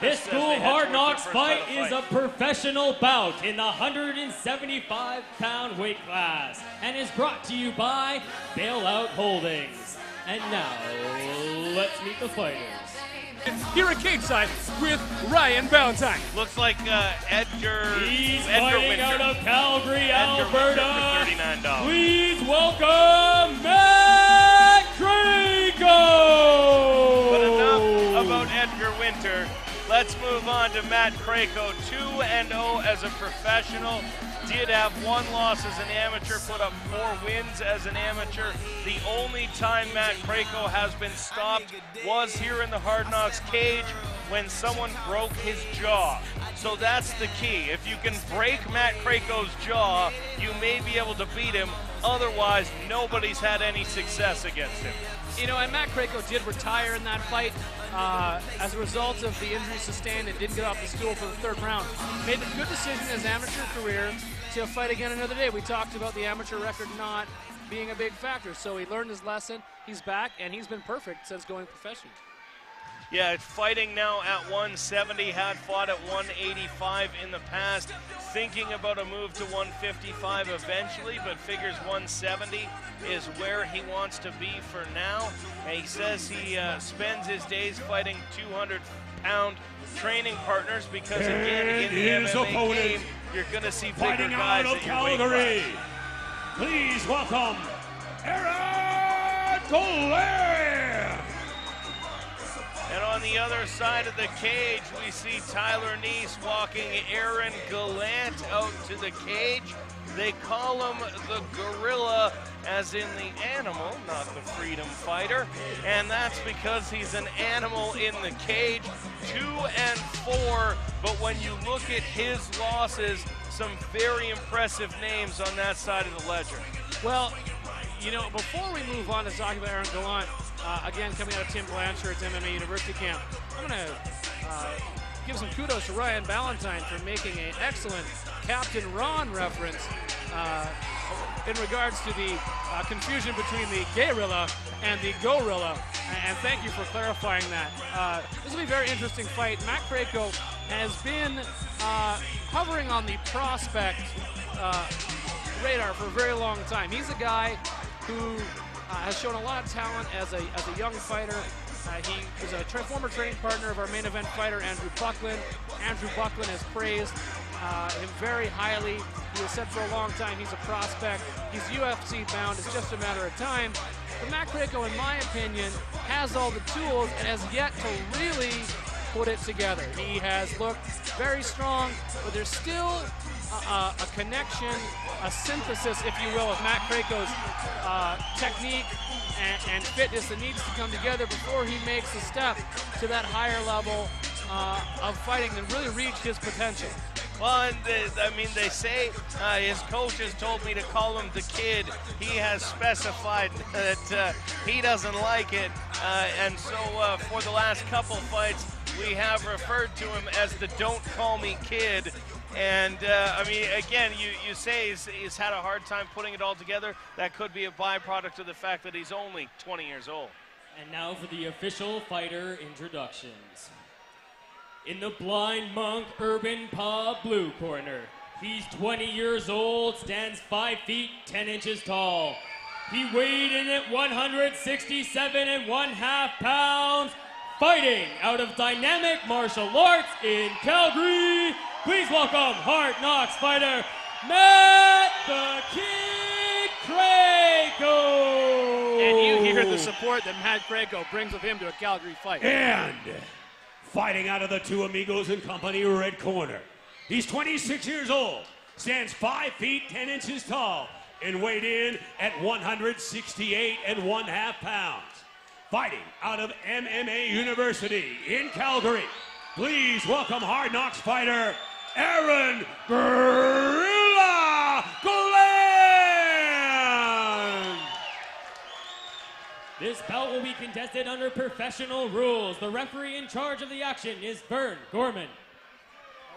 This School of Hard Knocks fight is a professional bout in the 175-pound weight class and is brought to you by Bailout Holdings. And now, let's meet the fighters. Here at Cageside with Ryan Valentine. Looks like Edgar. He's Edgar fighting Winter. out of Calgary, Edgar Alberta. Winter for $39. Please welcome Matt Krayco. But enough about Edgar Winter. Let's move on to Matt Krayco, 2-0 as a professional. Did have 1 loss as an amateur, put up 4 wins as an amateur. The only time Matt Krayco has been stopped was here in the Hard Knocks cage when someone broke his jaw. So that's the key. If you can break Matt Krayco's jaw, you may be able to beat him. Otherwise, nobody's had any success against him. You know, and Matt Krayco did retire in that fight as a result of the injury sustained and didn't get off the stool for the 3rd round. Made a good decision in his amateur career to fight again another day. We talked about the amateur record not being a big factor, so he learned his lesson. He's back, and he's been perfect since going professional. Yeah, fighting now at 170, had fought at 185 in the past, thinking about a move to 155 eventually, but figures 170 is where he wants to be for now. And he says he spends his days fighting 200-pound training partners because, again, in the MMA game, you're going to see bigger guys at your weight class. Please welcome Aaron Gallant. And on the other side of the cage, we see Tyler Neese walking Aaron Gallant out to the cage. They call him the gorilla, as in the animal, not the freedom fighter. And that's because he's an animal in the cage, 2-4. But when you look at his losses, some very impressive names on that side of the ledger. Well, you know, before we move on to talking about Aaron Gallant, again, coming out of Tim Blanchard's MMA University camp, I'm going to give some kudos to Ryan Valentine for making an excellent Captain Ron reference in regards to the confusion between the gorilla and the gorilla. And thank you for clarifying that. This will be a very interesting fight. Matt Krayco has been hovering on the prospect radar for a very long time. He's a guy who has shown a lot of talent as a young fighter. He is a former training partner of our main event fighter, Andrew Buckland. Andrew Buckland has praised him very highly. He has said for a long time he's a prospect. He's UFC bound. It's just a matter of time. But Matt Krayco, in my opinion, has all the tools and has yet to really put it together. He has looked very strong, but there's still a connection, a synthesis, if you will, of Matt Krayco's technique and fitness that needs to come together before he makes the step to that higher level of fighting and really reach his potential. Well, and I mean, they say his coaches told me to call him the kid. He has specified that he doesn't like it, and so for the last couple fights, we have referred to him as the "Don't Call Me Kid." And I mean, again, you say he's had a hard time putting it all together. That could be a byproduct of the fact that he's only 20 years old. And now for the official fighter introductions. In the Blind Monk Urban Pub blue corner, he's 20 years old, stands 5 feet 10 inches tall. He weighed in at 167 1/2 pounds, fighting out of Dynamic Martial Arts in Calgary. Please welcome Hard Knocks fighter, Matt the Kid Krayco. And you hear the support that Matt Krayco brings with him to a Calgary fight. And fighting out of the Two Amigos and Company red corner, he's 26 years old, stands 5 feet 10 inches tall, and weighed in at 168 1/2 pounds. Fighting out of MMA University in Calgary, please welcome Hard Knocks fighter, Aaron Gorilla Gallant. This bout will be contested under professional rules. The referee in charge of the action is Vern Gorman.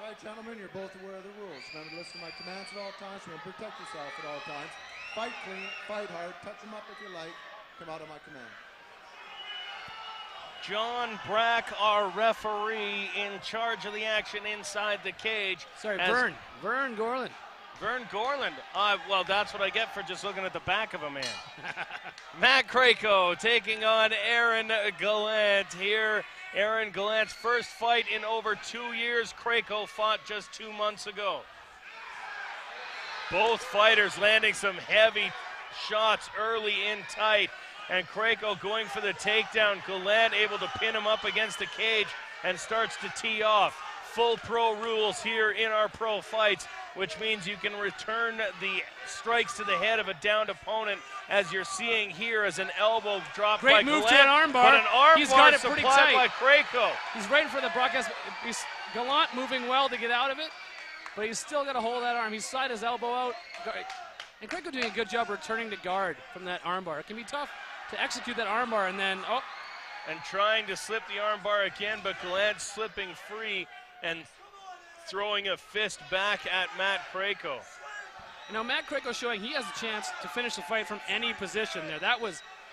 All right, gentlemen, you're both aware of the rules. Remember to listen to my commands at all times. Remember to protect yourself at all times. Fight clean, fight hard, touch them up if you like. Come out of my command. John Brack, our referee, in charge of the action inside the cage. Sorry, Vern Gorland. Vern Gorland. Well, that's what I get for just looking at the back of a man. Matt Krayco taking on Aaron Gallant here. Aaron Gallant's first fight in over 2 years. Krayco fought just 2 months ago. Both fighters landing some heavy shots early in tight. And Krayco going for the takedown. Gallant able to pin him up against the cage and starts to tee off. Full pro rules here in our pro fights, which means you can return the strikes to the head of a downed opponent, as you're seeing here as an elbow drop by Great move Gallant, to an arm bar. but an arm He's bar got it pretty supplied tight. by Krayco. He's waiting for the broadcast. Gallant moving well to get out of it, but he's still got to hold that arm. He's slid his elbow out. And Krayco doing a good job returning to guard from that arm bar. It can be tough to execute that arm bar and then, And trying to slip the arm bar again, but Gallant slipping free and throwing a fist back at Matt Krayco. You know, Matt Krayco showing he has a chance to finish the fight from any position there.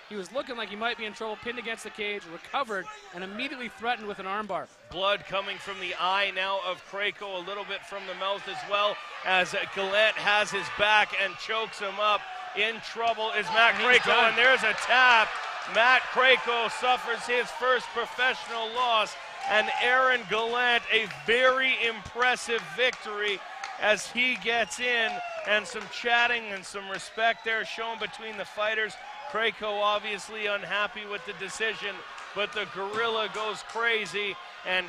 He was looking like he might be in trouble, pinned against the cage, recovered, and immediately threatened with an armbar. Blood coming from the eye now of Krayco, a little bit from the mouth as well, as Gallant has his back and chokes him up. In trouble is Matt Krayco, and there's a tap. Matt Krayco suffers his first professional loss, and Aaron Gallant a very impressive victory as he gets in, and some chatting and some respect there shown between the fighters. Krayco obviously unhappy with the decision, but the gorilla goes crazy and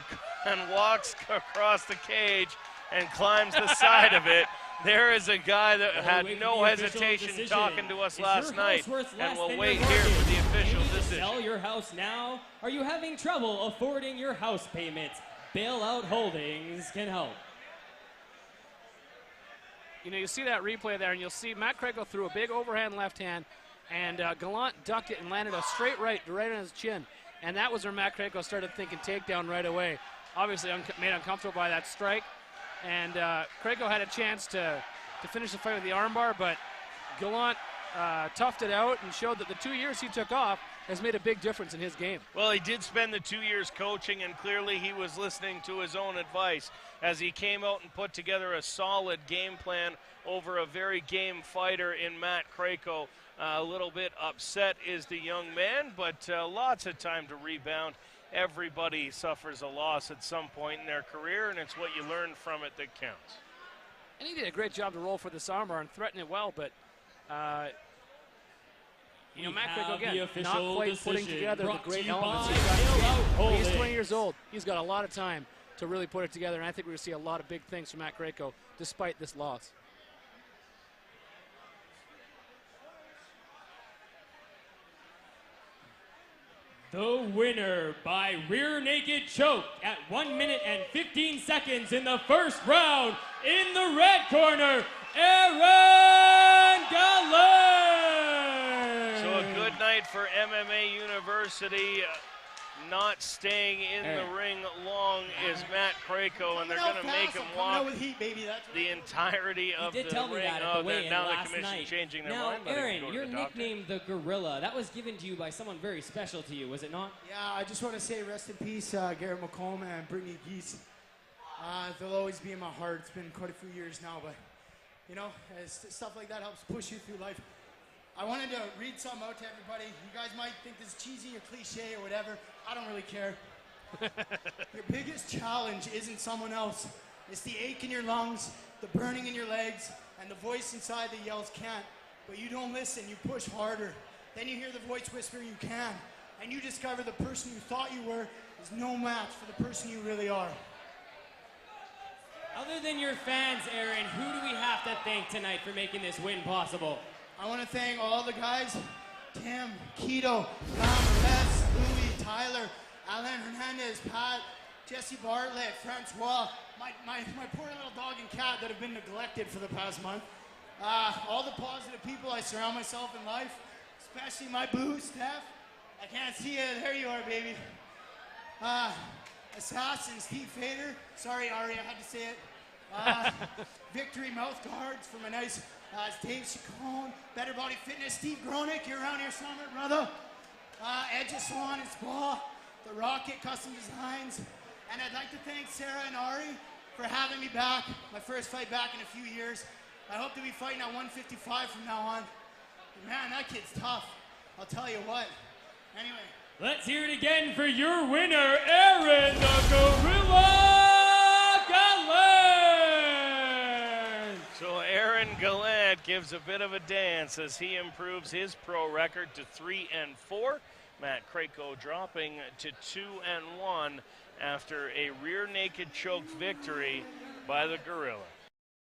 walks across the cage and climbs the side of it. There is a guy that had no hesitation talking to us last night, and we'll wait here for the official decision. Sell your house now? Are you having trouble affording your house payments? Bailout Holdings can help. You know, you see that replay there, and you'll see Matt Krayco threw a big overhand left hand, and Gallant ducked it and landed a straight right on his chin. And that was where Matt Krayco started thinking takedown right away. Obviously made uncomfortable by that strike. And Krayco had a chance to finish the fight with the armbar, but Gallant toughed it out and showed that the 2 years he took off has made a big difference in his game. Well, he did spend the 2 years coaching, and clearly he was listening to his own advice as he came out and put together a solid game plan over a very game fighter in Matt Krayco. A little bit upset is the young man, but lots of time to rebound. Everybody suffers a loss at some point in their career, and it's what you learn from it that counts. And he did a great job to roll for this armbar and threaten it well, but you know, Matt Krayco, again, not quite putting together the great elements he's got. He's 20 years old. He's got a lot of time to really put it together, and I think we're going to see a lot of big things from Matt Krayco despite this loss. The winner by rear naked choke at 1 minute and 15 seconds in the first round, in the red corner, Aaron Gallant. So a good night for MMA University. Not staying in the ring long is Matt Krayco, and they're going to make him walk the entirety of the ring. Now the commission's changing their mind. Now, Aaron, your nickname, the Gorilla, that was given to you by someone very special to you, was it not? Yeah, I just want to say rest in peace, Garrett McComb and Brittany Geese. They'll always be in my heart. It's been quite a few years now, but, you know, stuff like that helps push you through life. I wanted to read something out to everybody. You guys might think this is cheesy or cliche or whatever. I don't really care. Your biggest challenge isn't someone else. It's the ache in your lungs, the burning in your legs, and the voice inside that yells can't. But you don't listen, you push harder. Then you hear the voice whisper you can. And you discover the person you thought you were is no match for the person you really are. Other than your fans, Aaron, who do we have to thank tonight for making this win possible? I want to thank all the guys, Tim, Keto, Ramirez, Louis, Tyler, Alan Hernandez, Pat, Jesse Bartlett, Francois, my poor little dog and cat that have been neglected for the past month. All the positive people I surround myself in life, especially my boo, Steph. I can't see you. There you are, baby. Assassin, Steve Fader. Sorry, Ari, I had to say it. Victory Mouth Guards for my nice Dave Chacon, Better Body Fitness, Steve Gronick, you're around here somewhere, brother. Edge of Swan and Spa, the Rocket Custom Designs, and I'd like to thank Sarah and Ari for having me back. My first fight back in a few years. I hope to be fighting at 155 from now on. Man, that kid's tough. I'll tell you what. Anyway. Let's hear it again for your winner, Aaron the Gorilla Gallant! So Aaron Gallant gives a bit of a dance as he improves his pro record to 3-4. Matt Krayco dropping to 2-1 after a rear naked choke victory by the Gorilla.